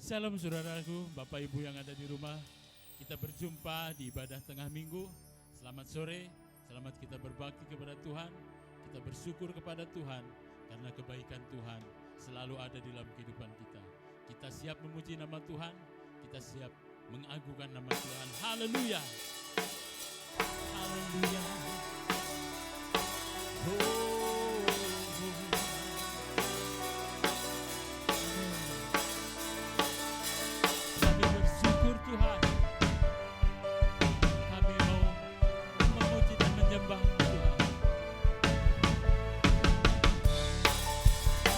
Shalom saudaraku, Bapak Ibu yang ada di rumah. Kita berjumpa di ibadah tengah minggu. Selamat sore, selamat kita berbakti kepada Tuhan. Kita bersyukur kepada Tuhan karena kebaikan Tuhan selalu ada di dalam kehidupan kita. Kita siap memuji nama Tuhan, kita siap mengagungkan nama Tuhan. Haleluya. Haleluya. Kami bersyukur Tuhan. Kami mau memuji dan menyembah Tuhan.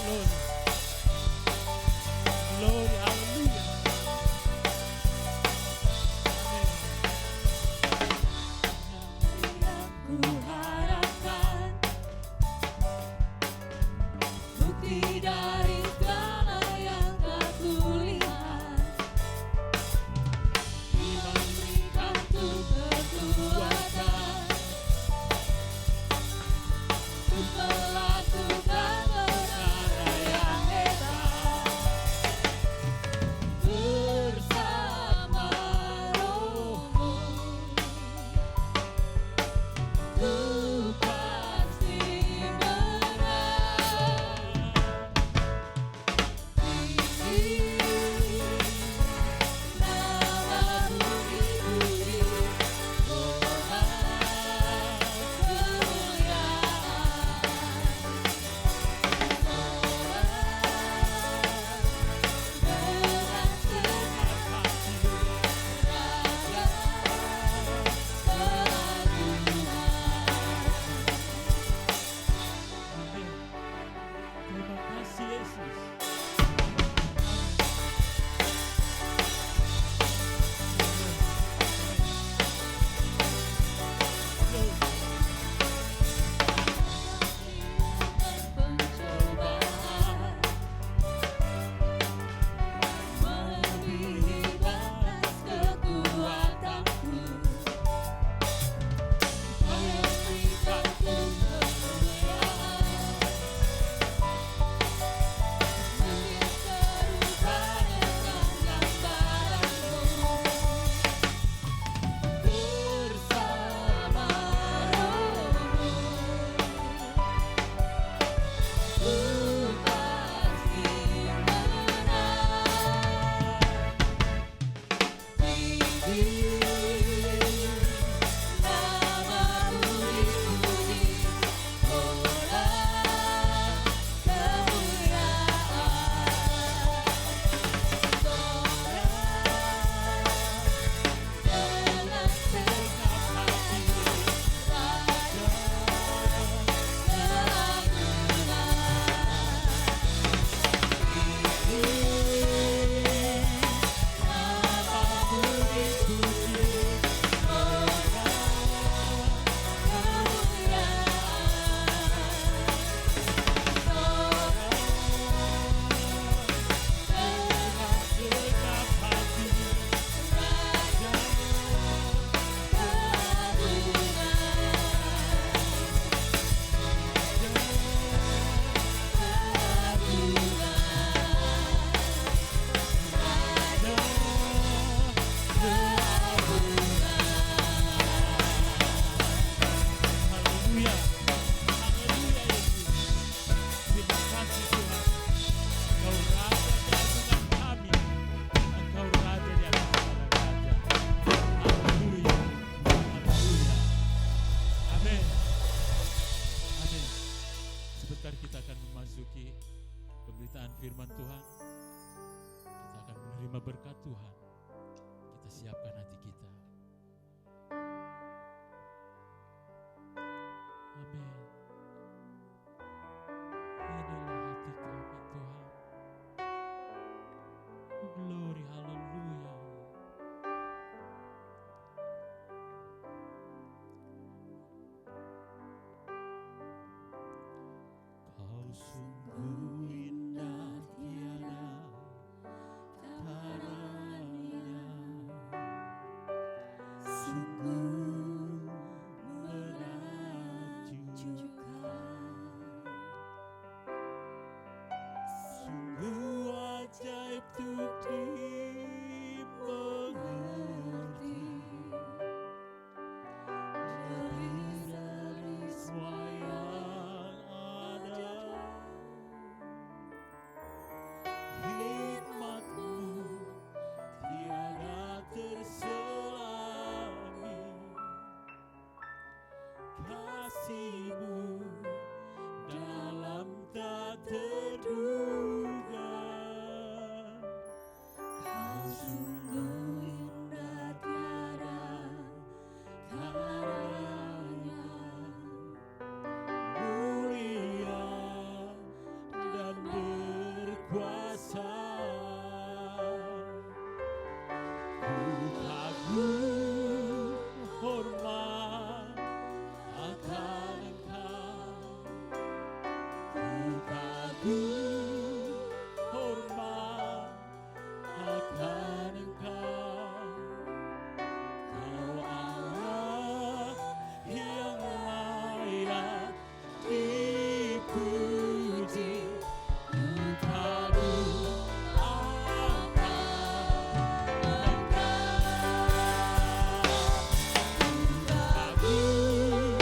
Glory. Glory, haleluya. Firman Tuhan, kita akan menerima berkat Tuhan. Kita siapkan hati kita. Amin. Inilah hati kami Tuhan. Glory, haleluya. Kau sungguh indah tiada taranya. kasih-Mu dalam tak terduga. Kau sungguh indah tiada taranya, mulia dan berkuasa. Ku kagum hormat akan Engkau, ku kagum hormat akan Engkau. Kau Allah yang layak dipuji, ku kagum akan Engkau. Ku kagum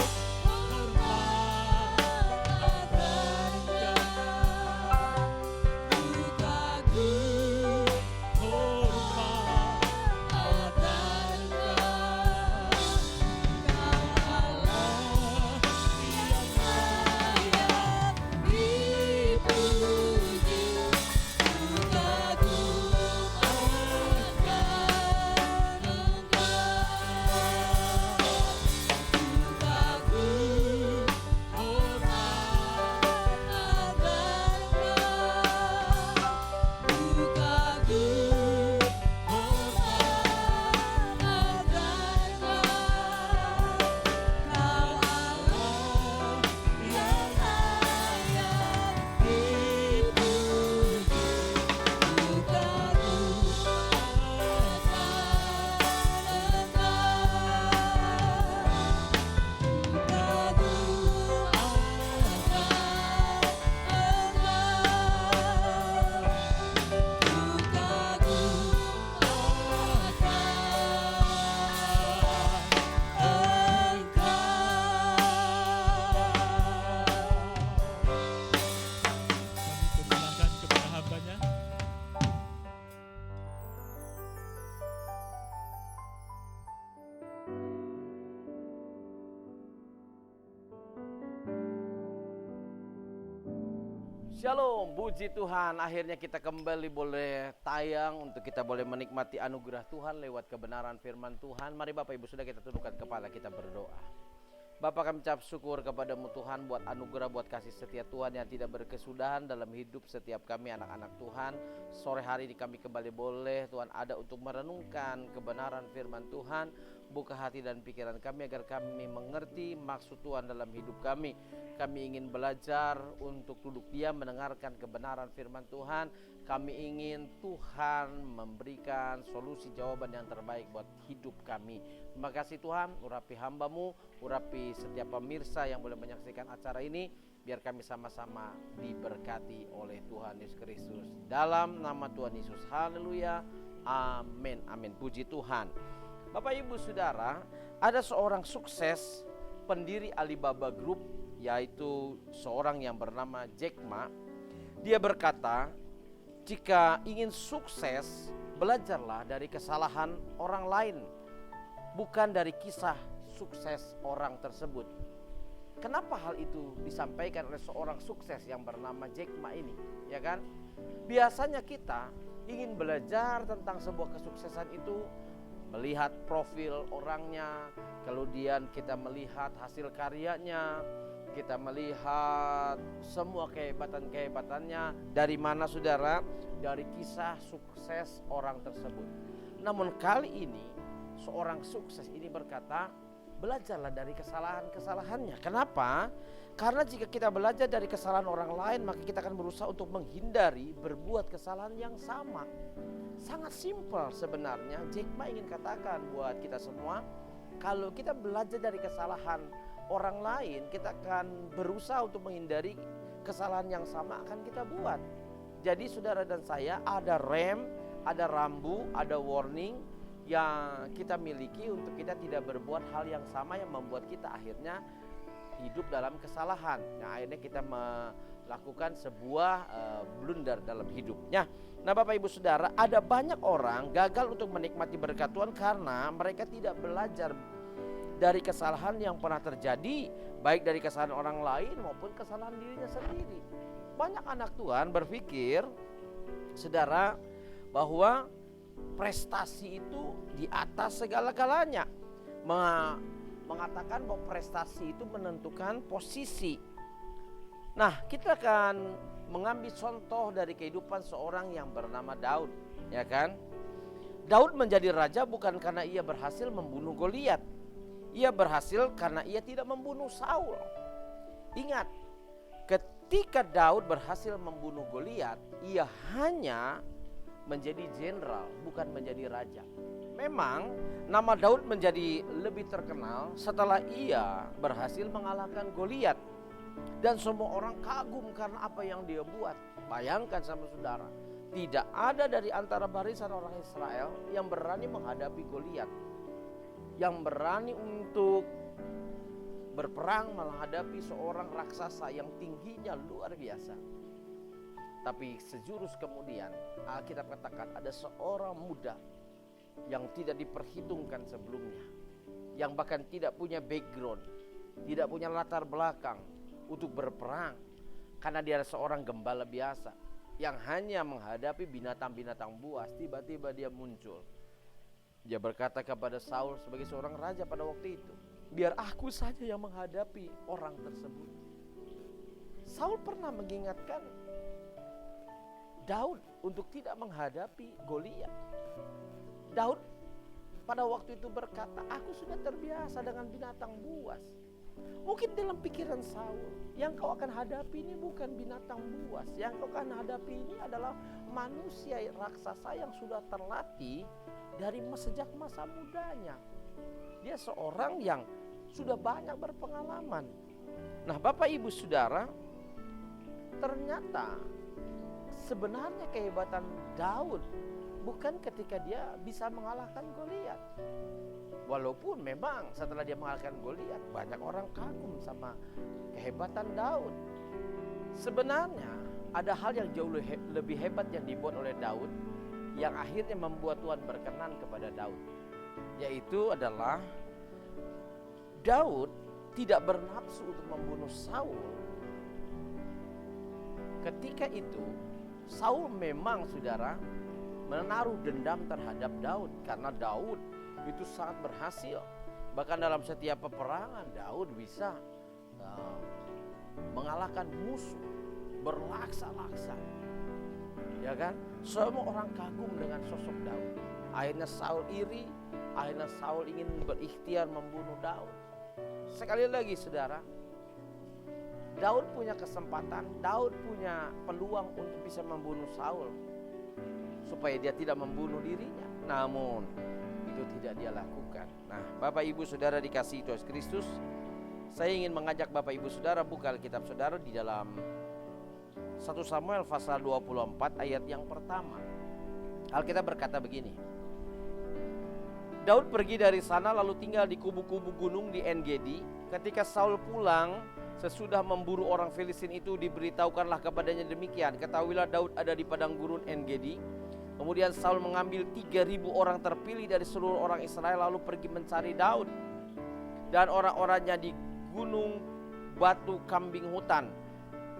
hormat akan Engkau, ku kagum hormat akan Engkau. Kau Allah yang layak dipuji, ku kagum akan Kami persilahkan kepada hambanya. Shalom, puji Tuhan. Akhirnya kita kembali boleh tayang untuk kita boleh menikmati anugerah Tuhan lewat kebenaran firman Tuhan. Mari Bapak Ibu sudah kita tundukkan kepala, kita berdoa. Bapak, kami ucap syukur kepadamu Tuhan buat anugerah, buat kasih setia Tuhan yang tidak berkesudahan dalam hidup setiap kami anak-anak Tuhan. Sore hari ini kami kembali boleh Tuhan ada untuk merenungkan kebenaran firman Tuhan. Buka hati dan pikiran kami agar kami mengerti maksud Tuhan dalam hidup kami. Kami ingin belajar untuk duduk diam mendengarkan kebenaran firman Tuhan. Kami ingin Tuhan memberikan solusi jawaban yang terbaik buat hidup kami. Terima kasih Tuhan, urapi hamba-Mu, urapi setiap pemirsa yang boleh menyaksikan acara ini. Biar kami sama-sama diberkati oleh Tuhan Yesus Kristus. Dalam nama Tuhan Yesus, haleluya, amin, amin. Puji Tuhan. Bapak Ibu Saudara, ada seorang sukses pendiri Alibaba Group, yaitu seorang yang bernama Jack Ma. Dia berkata, jika ingin sukses, belajarlah dari kesalahan orang lain, bukan dari kisah sukses orang tersebut. Kenapa hal itu disampaikan oleh seorang sukses yang bernama Jack Ma ini? Ya kan? Biasanya kita ingin belajar tentang sebuah kesuksesan itu melihat profil orangnya, kemudian kita melihat hasil karyanya, kita melihat semua kehebatan-kehebatannya. Dari mana saudara? Dari kisah sukses orang tersebut. Namun kali ini seorang sukses ini berkata, belajarlah dari kesalahan-kesalahannya. Kenapa? Karena jika kita belajar dari kesalahan orang lain, maka kita akan berusaha untuk menghindari berbuat kesalahan yang sama. Sangat simpel sebenarnya. Jack Ma ingin katakan buat kita semua, kalau kita belajar dari kesalahan orang lain, kita akan berusaha untuk menghindari kesalahan yang sama akan kita buat. Jadi saudara dan saya, ada rem, ada rambu, ada warning yang kita miliki untuk kita tidak berbuat hal yang sama yang membuat kita akhirnya hidup dalam kesalahan. Nah, akhirnya kita melakukan sebuah blunder dalam hidupnya. Nah, Bapak Ibu Saudara, ada banyak orang gagal untuk menikmati berkat Tuhan karena mereka tidak belajar dari kesalahan yang pernah terjadi, baik dari kesalahan orang lain maupun kesalahan dirinya sendiri. Banyak anak Tuhan berpikir, saudara, bahwa prestasi itu di atas segala-galanya. Mengatakan bahwa prestasi itu menentukan posisi. Nah, kita akan mengambil contoh dari kehidupan seorang yang bernama Daud, ya kan? Daud menjadi raja bukan karena ia berhasil membunuh Goliat. Ia berhasil karena ia tidak membunuh Saul. Ingat, ketika Daud berhasil membunuh Goliat, ia hanya menjadi jenderal, bukan menjadi raja. Memang nama Daud menjadi lebih terkenal setelah ia berhasil mengalahkan Goliat. Dan semua orang kagum karena apa yang dia buat. Bayangkan sama saudara, tidak ada dari antara barisan orang Israel yang berani menghadapi Goliat, yang berani untuk berperang menghadapi seorang raksasa yang tingginya luar biasa. Tapi sejurus kemudian Alkitab katakan ada seorang muda yang tidak diperhitungkan sebelumnya, yang bahkan tidak punya background, tidak punya latar belakang untuk berperang, karena dia adalah seorang gembala biasa yang hanya menghadapi binatang-binatang buas. Tiba-tiba dia muncul. Dia berkata kepada Saul sebagai seorang raja pada waktu itu, biar aku saja yang menghadapi orang tersebut. Saul pernah mengingatkan Daud untuk tidak menghadapi Goliat. Daud pada waktu itu berkata, aku sudah terbiasa dengan binatang buas. Mungkin dalam pikiran Saul, yang kau akan hadapi ini bukan binatang buas. Yang kau akan hadapi ini adalah manusia raksasa yang sudah terlatih dari sejak masa mudanya. Dia seorang yang sudah banyak berpengalaman. Nah, Bapak Ibu Saudara, ternyata sebenarnya kehebatan Daud bukan ketika dia bisa mengalahkan Goliat. Walaupun memang setelah dia mengalahkan Goliat, banyak orang kagum sama kehebatan Daud. Sebenarnya ada hal yang jauh lebih hebat yang dibuat oleh Daud, yang akhirnya membuat Tuhan berkenan kepada Daud. Yaitu adalah Daud tidak bernafsu untuk membunuh Saul. Ketika itu Saul memang, saudara, menaruh dendam terhadap Daud karena Daud itu sangat berhasil. Bahkan dalam setiap peperangan Daud bisa mengalahkan musuh berlaksa-laksa. Ya kan? Semua orang kagum dengan sosok Daud. Akhirnya Saul iri, akhirnya Saul ingin berikhtiar membunuh Daud. Sekali lagi saudara, Daud punya kesempatan, Daud punya peluang untuk bisa membunuh Saul supaya dia tidak membunuh dirinya. Namun itu tidak dia lakukan. Nah, Bapak Ibu Saudara dikasihi Tuhan Kristus, saya ingin mengajak Bapak Ibu Saudara buka Alkitab Saudara di dalam 1 Samuel pasal 24 ayat yang pertama. Alkitab berkata begini, Daud pergi dari sana lalu tinggal di kubu-kubu gunung di En-Gedi. Ketika Saul pulang sesudah memburu orang Filistin itu, diberitahukanlah kepadanya demikian, ketahuilah Daud ada di padang gurun En-Gedi. Kemudian Saul mengambil 3.000 orang terpilih dari seluruh orang Israel lalu pergi mencari Daud dan orang-orangnya di gunung batu kambing hutan.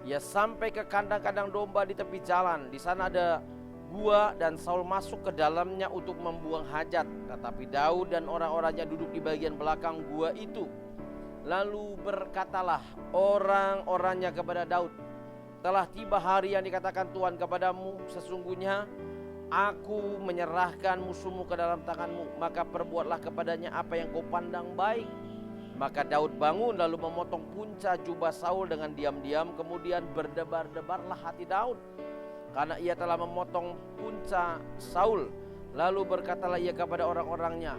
Ia sampai ke kandang-kandang domba di tepi jalan. Di sana ada gua dan Saul masuk ke dalamnya untuk membuang hajat. Tetapi Daud dan orang-orangnya duduk di bagian belakang gua itu. Lalu berkatalah orang-orangnya kepada Daud, telah tiba hari yang dikatakan Tuhan kepadamu, sesungguhnya aku menyerahkan musuhmu ke dalam tanganmu, maka perbuatlah kepadanya apa yang kau pandang baik. Maka Daud bangun lalu memotong punca jubah Saul dengan diam-diam. Kemudian berdebar-debarlah hati Daud karena ia telah memotong punca Saul. Lalu berkatalah ia kepada orang-orangnya.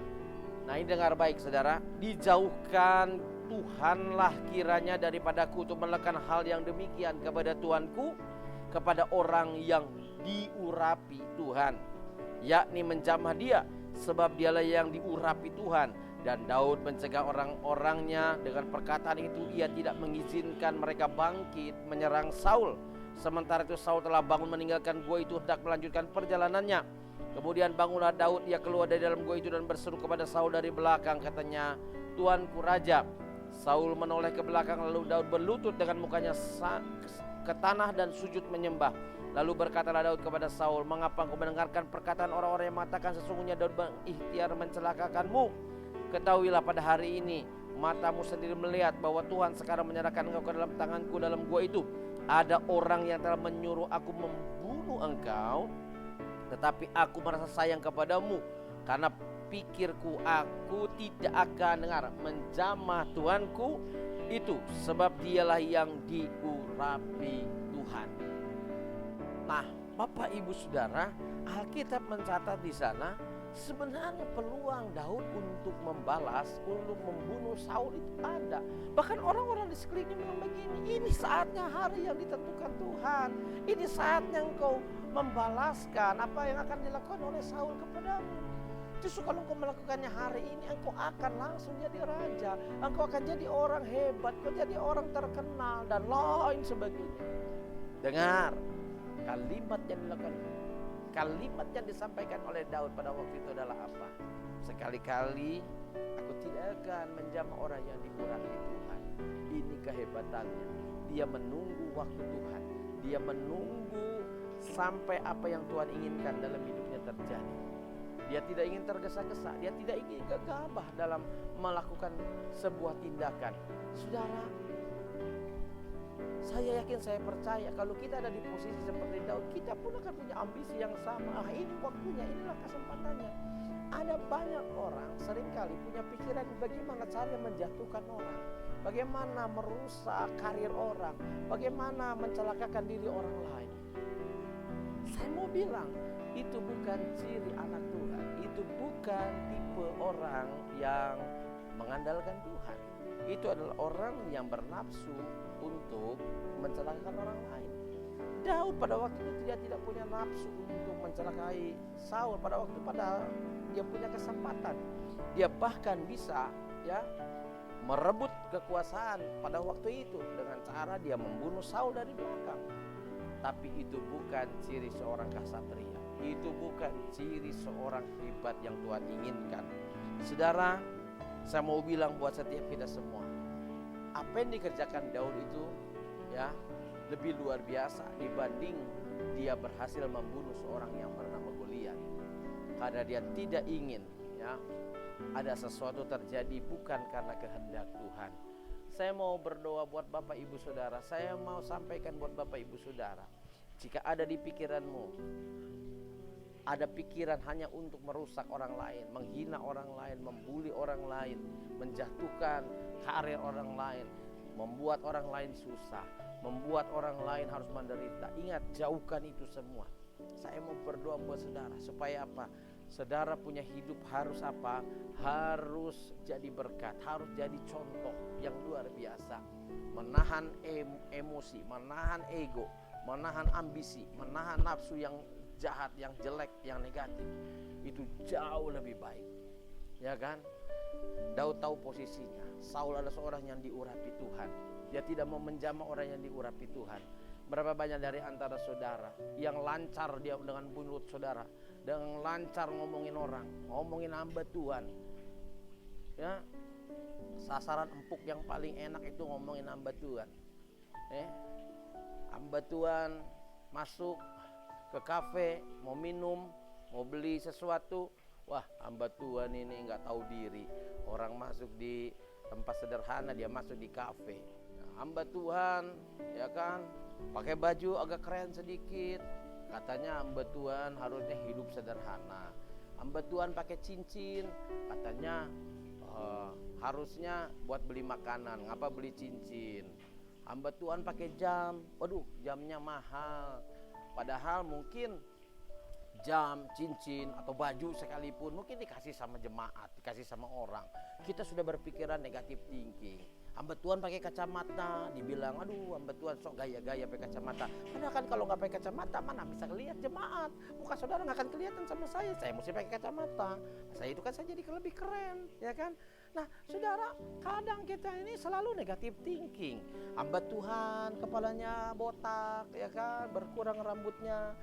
Nah, ini dengar baik saudara, dijauhkan Tuhanlah kiranya daripadaku untuk melakukan hal yang demikian kepada Tuanku, kepada orang yang diurapi Tuhan, yakni menjamah dia, sebab dialah yang diurapi Tuhan. Dan Daud mencegah orang-orangnya dengan perkataan itu, ia tidak mengizinkan mereka bangkit menyerang Saul. Sementara itu Saul telah bangun meninggalkan gua itu hendak melanjutkan perjalanannya. Kemudian bangunlah Daud, ia keluar dari dalam gua itu dan berseru kepada Saul dari belakang, katanya, Tuanku Raja. Saul menoleh ke belakang, lalu Daud berlutut dengan mukanya ke tanah dan sujud menyembah. Lalu berkatalah Daud kepada Saul, mengapa engkau mendengarkan perkataan orang-orang yang mengatakan sesungguhnya Daud berikhtiar mencelakakanmu? Ketahuilah pada hari ini matamu sendiri melihat bahwa Tuhan sekarang menyerahkan engkau ke dalam tanganku dalam gua itu. Ada orang yang telah menyuruh aku membunuh engkau, tetapi aku merasa sayang kepadamu, karena pikirku aku tidak akan dengar menjamah Tuanku itu, sebab dialah yang diurapi Tuhan. Nah, Bapak Ibu Saudara, Alkitab mencatat di sana sebenarnya peluang Daud untuk membalas, untuk membunuh Saul itu ada. Bahkan orang-orang di sekelilingnya bilang begini, ini saatnya hari yang ditentukan Tuhan. Ini saatnya engkau membalaskan apa yang akan dilakukan oleh Saul kepadamu. Justru kalau engkau melakukannya hari ini, engkau akan langsung jadi raja. Engkau akan jadi orang hebat, engkau jadi orang terkenal dan lain sebagainya. Dengar, kalimat yang dilakukan, kalimat yang disampaikan oleh Daud pada waktu itu adalah apa? Sekali-kali aku tidak akan menjamah orang yang diurapi Tuhan. Ini kehebatannya. Dia menunggu waktu Tuhan. Dia menunggu sampai apa yang Tuhan inginkan dalam hidupnya terjadi. Dia tidak ingin tergesa-gesa. Dia tidak ingin gegabah dalam melakukan sebuah tindakan. Saudara, saya yakin, saya percaya kalau kita ada di posisi seperti Daud, kita pun akan punya ambisi yang sama. Ini waktunya, inilah kesempatannya. Ada banyak orang seringkali punya pikiran bagaimana cara menjatuhkan orang, bagaimana merusak karir orang, bagaimana mencelakakan diri orang lain. Saya mau bilang, itu bukan ciri anak Tuhan. Itu bukan tipe orang yang mengandalkan Tuhan. Itu adalah orang yang bernafsu untuk mencelakakan orang lain. Daud pada waktu itu tidak punya nafsu untuk mencelakai Saul pada waktu, padahal dia punya kesempatan. Dia bahkan bisa merebut kekuasaan pada waktu itu dengan cara dia membunuh Saul dari belakang. Tapi itu bukan ciri seorang ksatria. Itu bukan ciri seorang hebat yang Tuhan inginkan. Saudara, saya mau bilang buat setiap kita semua, apa yang dikerjakan Daud itu lebih luar biasa dibanding dia berhasil membunuh seorang yang bernama Goliat. Karena dia tidak ingin ada sesuatu terjadi bukan karena kehendak Tuhan. Saya mau berdoa buat Bapak Ibu Saudara. Saya mau sampaikan buat Bapak Ibu Saudara, jika ada di pikiranmu ada pikiran hanya untuk merusak orang lain, menghina orang lain, membuli orang lain, menjatuhkan karir orang lain, membuat orang lain susah, membuat orang lain harus menderita, ingat, jauhkan itu semua. Saya mau berdoa buat saudara supaya apa? Saudara punya hidup harus apa? Harus jadi berkat, harus jadi contoh yang luar biasa. Menahan emosi, menahan ego, menahan ambisi, menahan nafsu yang jahat, yang jelek, yang negatif. Itu jauh lebih baik. Ya kan? Daud tahu posisinya. Saul adalah seorang yang diurapi Tuhan. Dia tidak mau menjamah orang yang diurapi Tuhan. Berapa banyak dari antara saudara yang lancar dia dengan mulut saudara, dengan lancar ngomongin orang, ngomongin hamba Tuhan. Ya, sasaran empuk yang paling enak itu ngomongin hamba Tuhan. Hamba Tuhan masuk ke kafe, mau minum, mau beli sesuatu, wah, hamba Tuhan ini nggak tahu diri. Orang masuk di tempat sederhana, dia masuk di kafe. Nah, hamba Tuhan, ya kan, pakai baju agak keren sedikit, katanya hamba Tuhan harusnya hidup sederhana. Hamba Tuhan pakai cincin, katanya harusnya buat beli makanan, ngapa beli cincin. Hamba Tuhan pakai jam, waduh, jamnya mahal. Padahal mungkin jam, cincin, atau baju sekalipun mungkin dikasih sama jemaat, dikasih sama orang. Kita sudah berpikiran negatif thinking. Hamba Tuhan pakai kacamata, dibilang aduh hamba Tuhan sok gaya-gaya pakai kacamata. Padahal kan kalau nggak pakai kacamata mana bisa lihat jemaat. Muka saudara nggak akan kelihatan sama saya mesti pakai kacamata. Saya itu kan saya jadi lebih keren, ya kan? Nah, saudara, kadang kita ini selalu negatif thinking. Hamba Tuhan kepalanya botak, ya kan, berkurang rambutnya.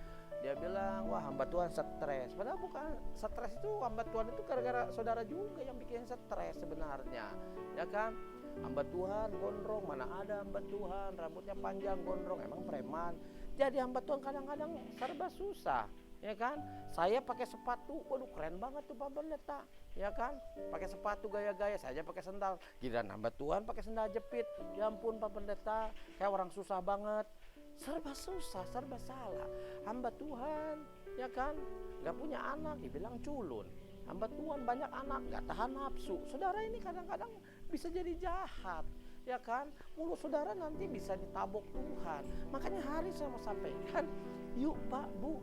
Dia bilang, wah hamba Tuhan stres. Padahal bukan stres itu, hamba Tuhan itu gara-gara saudara juga yang bikin stres sebenarnya. Ya kan? Hamba Tuhan gondrong, mana ada hamba Tuhan rambutnya panjang gondrong, emang preman. Jadi hamba Tuhan kadang-kadang serba susah, ya kan? Saya pakai sepatu, waduh keren banget tuh Pak Pendeta, ya kan? Pakai sepatu gaya-gaya, saya aja pakai sendal. Giliran hamba Tuhan pakai sendal jepit, ya ampun Pak Pendeta, kayak orang susah banget. Serba susah, serba salah. Hamba Tuhan, ya kan? Gak punya anak, dibilang culun. Hamba Tuhan banyak anak, gak tahan nafsu. Saudara ini kadang-kadang bisa jadi jahat, ya kan? Mulut saudara nanti bisa ditabok Tuhan. Makanya hari saya mau sampaikan, yuk Pak, Bu,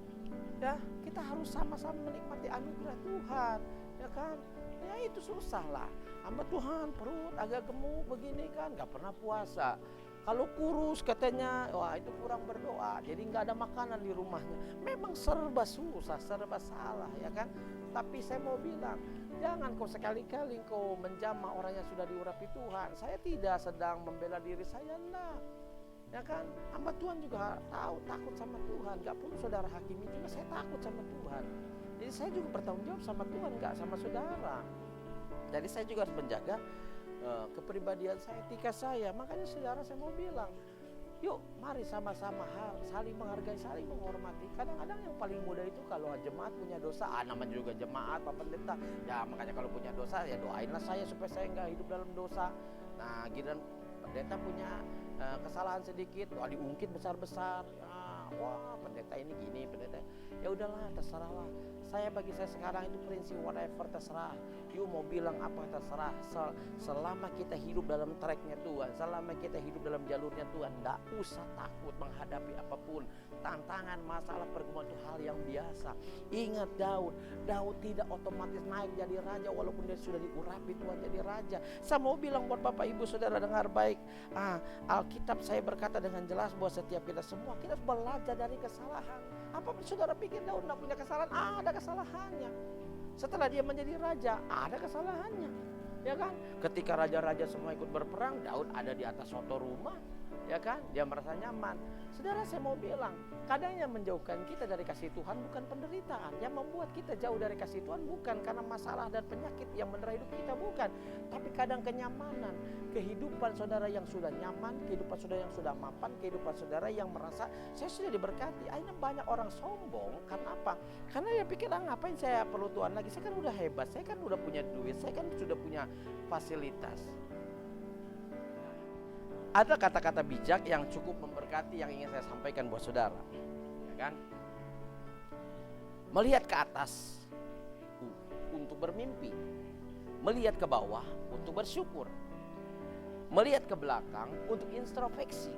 ya kita harus sama-sama menikmati anugerah Tuhan, ya kan? Ya itu susah lah. Hamba Tuhan perut agak gemuk begini kan, gak pernah puasa. Kalau kurus katanya, wah itu kurang berdoa, jadi nggak ada makanan di rumahnya. Memang serba susah, serba salah, ya kan? Tapi saya mau bilang, jangan kau sekali-kali kau menjamah orang yang sudah diurapi Tuhan. Saya tidak sedang membela diri saya, enggak. Ya kan? Hamba Tuhan juga tahu, takut sama Tuhan. Gak perlu saudara hakimi juga, saya takut sama Tuhan. Jadi saya juga bertanggung jawab sama Tuhan, nggak sama saudara. Jadi saya juga harus menjaga kepribadian saya, etika saya. Makanya saudara saya mau bilang, yuk mari sama-sama saling menghargai, saling menghormati. Kadang-kadang yang paling mudah itu kalau jemaat punya dosa, namanya juga jemaat Pak Pendeta, ya makanya kalau punya dosa ya doainlah saya supaya saya nggak hidup dalam dosa. Nah giliran pendeta punya kesalahan sedikit, diungkit besar-besar, wah pendeta ini gini, pendeta ya udahlah terserahlah. Bagi saya sekarang itu prinsip whatever terserah. You mau bilang apa terserah, selama kita hidup dalam tracknya Tuhan, selama kita hidup dalam jalurnya Tuhan, tidak usah takut menghadapi apapun. Tantangan, masalah, pergumulan itu hal yang biasa. Ingat Daud tidak otomatis naik jadi raja walaupun dia sudah diurapi Tuhan jadi raja. Saya mau bilang buat Bapak Ibu Saudara, dengar baik. Alkitab saya berkata dengan jelas bahwa setiap kita semua kita harus belajar dari kesalahan. Apa saudara pikir Daud tidak punya kesalahan? Ada kesalahannya. Setelah dia menjadi raja, ada kesalahannya, ya kan? Ketika raja-raja semua ikut berperang, Daud ada di atas soto rumah, ya kan? Dia merasa nyaman. Saudara saya mau bilang, kadang yang menjauhkan kita dari kasih Tuhan bukan penderitaan. Yang membuat kita jauh dari kasih Tuhan bukan karena masalah dan penyakit yang menerah hidup kita, bukan. Tapi kadang kenyamanan, kehidupan saudara yang sudah nyaman, kehidupan saudara yang sudah mapan, kehidupan saudara yang merasa saya sudah diberkati. Akhirnya banyak orang sombong, karena apa? Karena dia pikir, ngapain saya perlu Tuhan lagi? Saya kan udah hebat, saya kan udah punya duit, saya kan sudah punya fasilitas. Ada kata-kata bijak yang cukup memberkati yang ingin saya sampaikan buat saudara, ya kan? Melihat ke atas untuk bermimpi, melihat ke bawah untuk bersyukur, melihat ke belakang untuk introspeksi,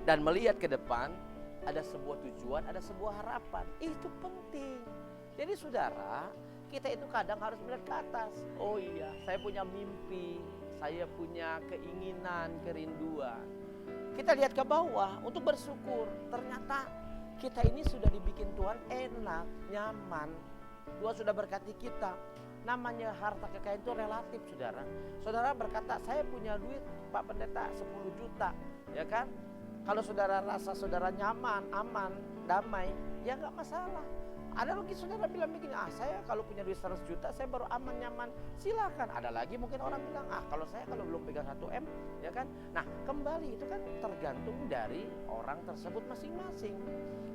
dan melihat ke depan ada sebuah tujuan, ada sebuah harapan. Itu penting. Jadi saudara, kita itu kadang harus melihat ke atas. Oh iya, saya punya mimpi, saya punya keinginan, kerinduan. Kita lihat ke bawah untuk bersyukur. Ternyata kita ini sudah dibikin Tuhan enak, nyaman. Tuhan sudah berkati kita. Namanya harta kekayaan itu relatif, saudara. Saudara berkata, saya punya duit Pak Pendeta 10 juta, ya kan? Kalau saudara rasa saudara nyaman, aman, damai, ya gak masalah. Ada lagi saudara bilang begini, saya kalau punya duit 100 juta saya baru aman, nyaman. Silakan. Ada lagi mungkin orang bilang, kalau belum pegang 1 M, ya kan? Nah kembali itu kan tergantung dari orang tersebut masing-masing.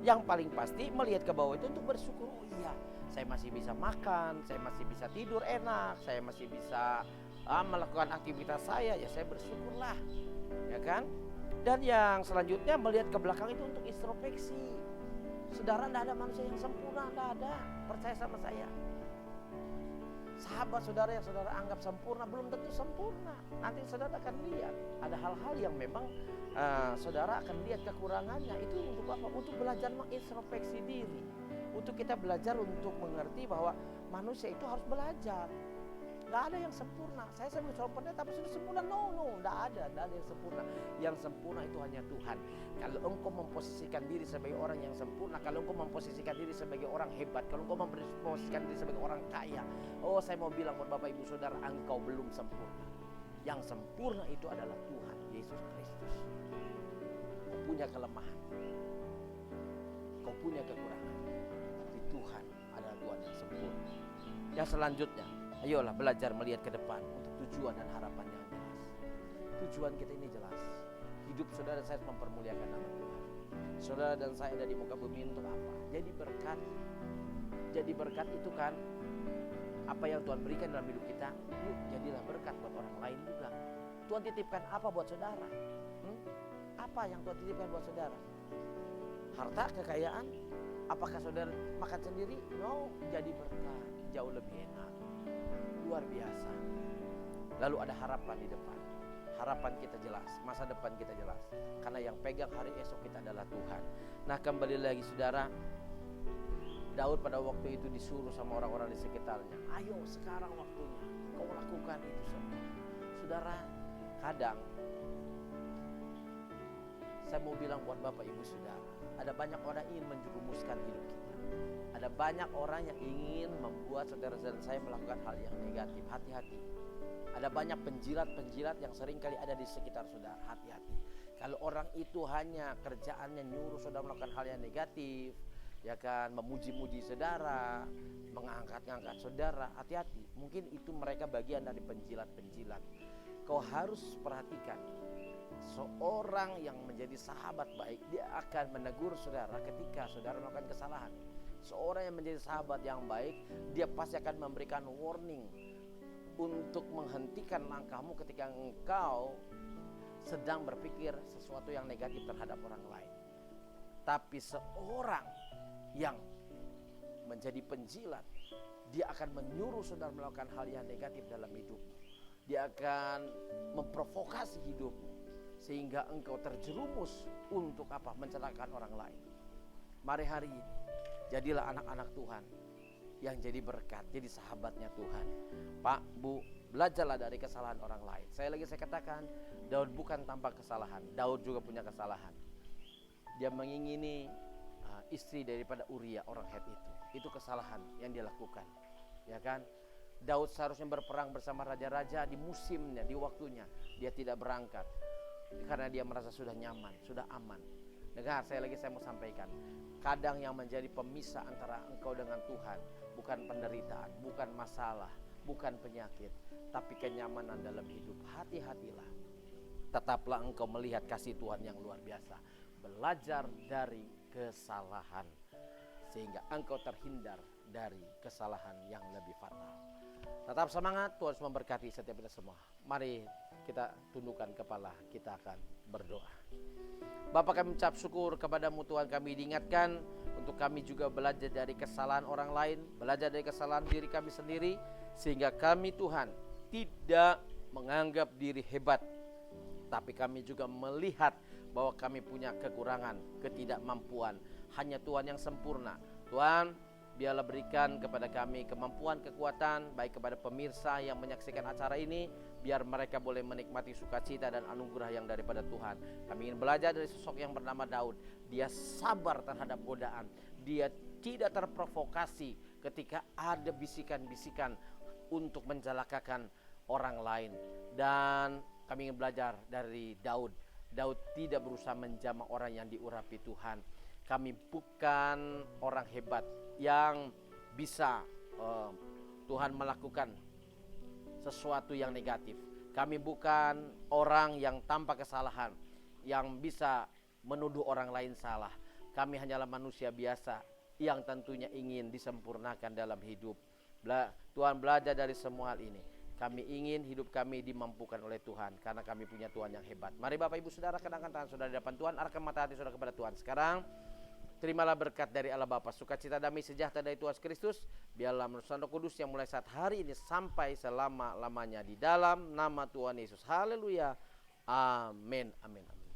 Yang paling pasti melihat ke bawah itu untuk bersyukur. Oh iya, saya masih bisa makan, saya masih bisa tidur enak, saya masih bisa melakukan aktivitas saya, ya saya bersyukurlah, ya kan? Dan yang selanjutnya melihat ke belakang itu untuk introspeksi. Saudara, tidak ada manusia yang sempurna, tidak ada. Percaya sama saya. Sahabat saudara yang saudara anggap sempurna belum tentu sempurna. Nanti saudara akan lihat ada hal-hal yang memang saudara akan lihat kekurangannya. Itu untuk apa? Untuk belajar mengintrospeksi diri. Untuk kita belajar untuk mengerti bahwa manusia itu harus belajar. Tidak ada yang sempurna. Saya sebagai seorang pendeta tapi sudah sempurna? No, tidak ada yang sempurna. Yang sempurna itu hanya Tuhan. Kalau engkau memposisikan diri sebagai orang yang sempurna, kalau engkau memposisikan diri sebagai orang hebat, kalau engkau memposisikan diri sebagai orang kaya, saya mau bilang buat Bapak Ibu Saudara, engkau belum sempurna. Yang sempurna itu adalah Tuhan Yesus Kristus. Kau punya kelemahan. kau punya kekurangan, tapi Tuhan adalah Tuhan yang sempurna. Yang selanjutnya, ayolah belajar melihat ke depan untuk tujuan dan harapan yang jelas. Tujuan kita ini jelas. Hidup saudara dan saya mempermuliakan nama Tuhan. Saudara dan saya ada di muka bumi untuk apa? Jadi berkat. Jadi berkat itu kan apa yang Tuhan berikan dalam hidup kita. Yuk jadilah berkat buat orang lain juga. Tuhan titipkan apa buat saudara? Apa yang Tuhan titipkan buat saudara? Harta, kekayaan? Apakah saudara makan sendiri? No, jadi berkat. Jauh lebih enak. Luar biasa. Lalu ada harapan di depan. Harapan kita jelas, masa depan kita jelas. Karena yang pegang hari esok kita adalah Tuhan. Nah, kembali lagi saudara, Daud pada waktu itu disuruh sama orang-orang di sekitarnya, ayo sekarang waktunya kau lakukan itu semua. Saudara, kadang saya mau bilang buat Bapak Ibu Saudara, ada banyak orang ingin menjerumuskan hidup kita. Ada banyak orang yang ingin membuat saudara dan saya melakukan hal yang negatif. Hati-hati. Ada banyak penjilat-penjilat yang seringkali ada di sekitar saudara. Hati-hati. Kalau orang itu hanya kerjaannya nyuruh saudara melakukan hal yang negatif, ya kan, memuji-muji saudara, mengangkat-ngangkat saudara, hati-hati. Mungkin itu mereka bagian dari penjilat-penjilat. Kau harus perhatikan. Seorang yang menjadi sahabat baik, dia akan menegur saudara ketika saudara melakukan kesalahan. Seorang yang menjadi sahabat yang baik, dia pasti akan memberikan warning untuk menghentikan langkahmu ketika engkau sedang berpikir sesuatu yang negatif terhadap orang lain. Tapi seorang yang menjadi penjilat, dia akan menyuruh saudara melakukan hal yang negatif dalam hidupmu. Dia akan memprovokasi hidupmu sehingga engkau terjerumus untuk apa? Mencelakakan orang lain. Mari hari ini jadilah anak-anak Tuhan yang jadi berkat, jadi sahabatnya Tuhan. Pak, Bu, belajarlah dari kesalahan orang lain. Saya katakan, Daud bukan tanpa kesalahan. Daud juga punya kesalahan. Dia mengingini istri daripada Uria orang Het itu. Itu kesalahan yang dia lakukan. Ya kan? Daud seharusnya berperang bersama raja-raja di musimnya, di waktunya. Dia tidak berangkat karena dia merasa sudah nyaman, sudah aman. Dengar, saya mau sampaikan. Kadang yang menjadi pemisah antara engkau dengan Tuhan bukan penderitaan, bukan masalah, bukan penyakit, tapi kenyamanan dalam hidup. Hati-hatilah. Tetaplah engkau melihat kasih Tuhan yang luar biasa. Belajar dari kesalahan sehingga engkau terhindar dari kesalahan yang lebih fatal. Tetap semangat, Tuhan memberkati setiap kita semua. Mari kita tundukkan kepala, kita akan berdoa. Bapa, kami ucap syukur kepadamu Tuhan, kami diingatkan untuk kami juga belajar dari kesalahan orang lain, belajar dari kesalahan diri kami sendiri, sehingga kami Tuhan tidak menganggap diri hebat, tapi kami juga melihat bahwa kami punya kekurangan, ketidakmampuan. Hanya Tuhan yang sempurna. Tuhan, biarlah berikan kepada kami kemampuan, kekuatan, baik kepada pemirsa yang menyaksikan acara ini, biar mereka boleh menikmati sukacita dan anugerah yang daripada Tuhan. Kami ingin belajar dari sosok yang bernama Daud. Dia sabar terhadap godaan. Dia tidak terprovokasi ketika ada bisikan-bisikan untuk mencelakakan orang lain. Dan kami ingin belajar dari Daud. Daud tidak berusaha menjamah orang yang diurapi Tuhan. Kami bukan orang hebat yang bisa Tuhan melakukan sesuatu yang negatif. Kami bukan orang yang tanpa kesalahan, yang bisa menuduh orang lain salah. Kami hanyalah manusia biasa yang tentunya ingin disempurnakan dalam hidup. Tuhan, belajar dari semua hal ini. Kami ingin hidup kami dimampukan oleh Tuhan, karena kami punya Tuhan yang hebat. Mari Bapak Ibu Saudara, kedangkan tangan saudara di depan Tuhan, arahkan mata hati saudara kepada Tuhan. Sekarang terimalah berkat dari Allah Bapa, sukacita, damai sejahtera dari Tuhan Kristus, biarlah menurut Roh Kudus yang mulai saat hari ini sampai selama-lamanya di dalam nama Tuhan Yesus. Haleluya. Amin. Amin. Amin.